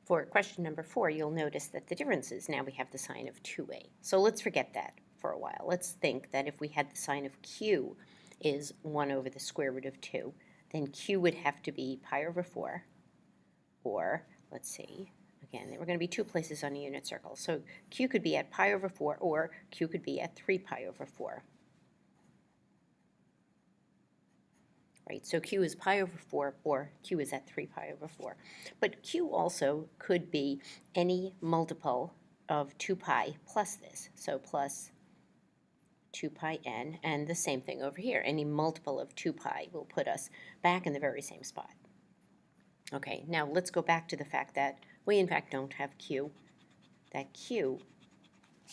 For question number 4, you'll notice that the difference is now we have the sign of 2a. So let's forget that for a while. Let's think that if we had the sign of q is 1 over the square root of 2, then q would have to be pi over 4, or, let's see, again, there were going to be 2 places on a unit circle. So q could be at pi over 4, or q could be at 3 pi over 4. Right, so q is pi over 4, or q is at 3 pi over 4. But q also could be any multiple of 2 pi plus this, so plus 2 pi n, and the same thing over here. Any multiple of 2 pi will put us back in the very same spot. Okay, now let's go back to the fact that we in fact don't have q, that q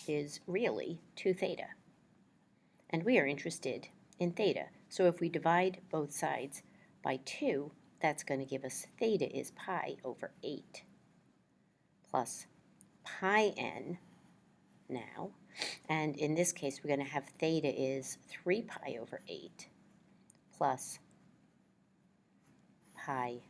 is really 2 theta. And we are interested in theta. So if we divide both sides by 2, that's going to give us theta is pi over 8 plus pi n now. And in this case, we're going to have theta is 3 pi over 8 plus pi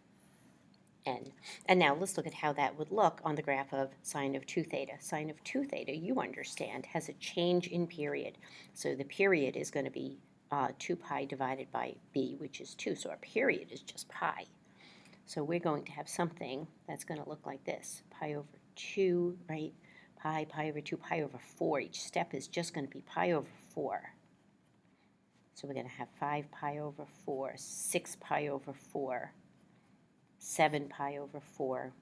n. And now let's look at how that would look on the graph of sine of 2 theta. Sine of 2 theta, you understand, has a change in period. So the period is going to be 2 pi divided by b, which is 2. So our period is just pi. So we're going to have something that's going to look like this. Pi over 2, right? Pi over 2, pi over 4. Each step is just going to be pi over 4. So we're going to have 5 pi over 4, 6 pi over 4, 7 pi over 4,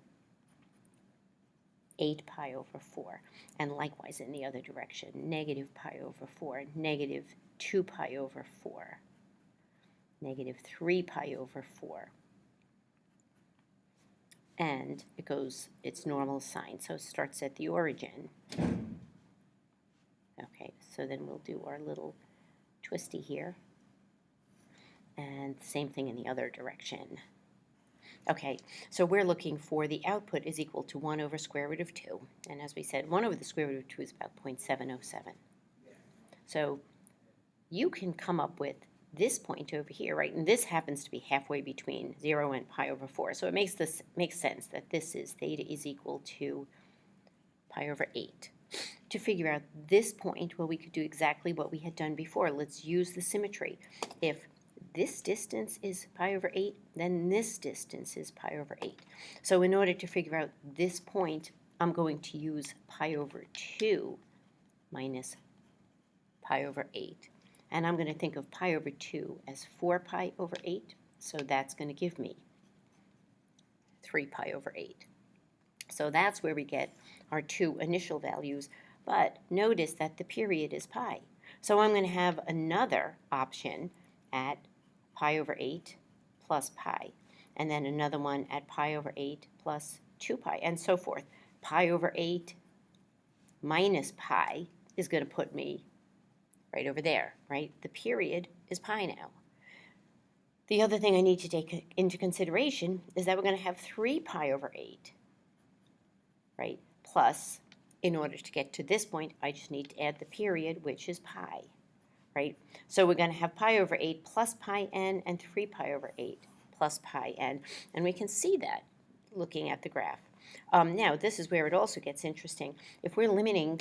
8 pi over 4. And likewise in the other direction, negative pi over 4, negative 2 pi over 4, negative 3 pi over 4. And it goes its normal sign, so it starts at the origin. Okay, so then we'll do our little twisty here. And same thing in the other direction. Okay, so we're looking for the output is equal to 1 over square root of 2. And as we said, 1 over the square root of 2 is about 0.707. So you can come up with this point over here, right? And this happens to be halfway between 0 and pi over 4. So it makes sense that this is theta is equal to pi over 8. To figure out this point, well, we could do exactly what we had done before. Let's use the symmetry. If this distance is pi over 8, then this distance is pi over 8. So in order to figure out this point, I'm going to use pi over 2 minus pi over 8. And I'm going to think of pi over 2 as 4 pi over 8. So that's going to give me 3 pi over 8. So that's where we get our 2 initial values. But notice that the period is pi. So I'm going to have another option at pi over 8 plus pi. And then another one at pi over 8 plus 2 pi, and so forth. Pi over 8 minus pi is going to put me right over there, right? The period is pi now. The other thing I need to take into consideration is that we're going to have 3 pi over 8, right? Plus, in order to get to this point, I just need to add the period, which is pi, right? So we're going to have pi over 8 plus pi n and 3 pi over 8 plus pi n. And we can see that looking at the graph. Now, this is where it also gets interesting. If we're limiting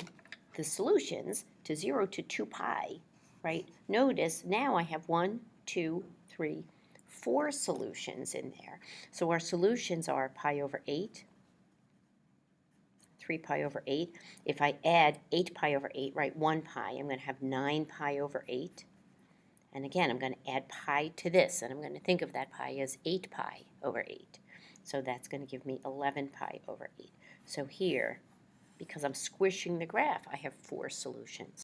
the solutions to 0 to 2 pi, right? Notice now I have 1, 2, 3, 4 solutions in there. So our solutions are pi over 8, 3 pi over 8. If I add 8 pi over 8, right, 1 pi, I'm going to have 9 pi over 8. And again, I'm going to add pi to this, and I'm going to think of that pi as 8 pi over 8. So that's going to give me 11 pi over 8. So here, because I'm squishing the graph, I have 4 solutions.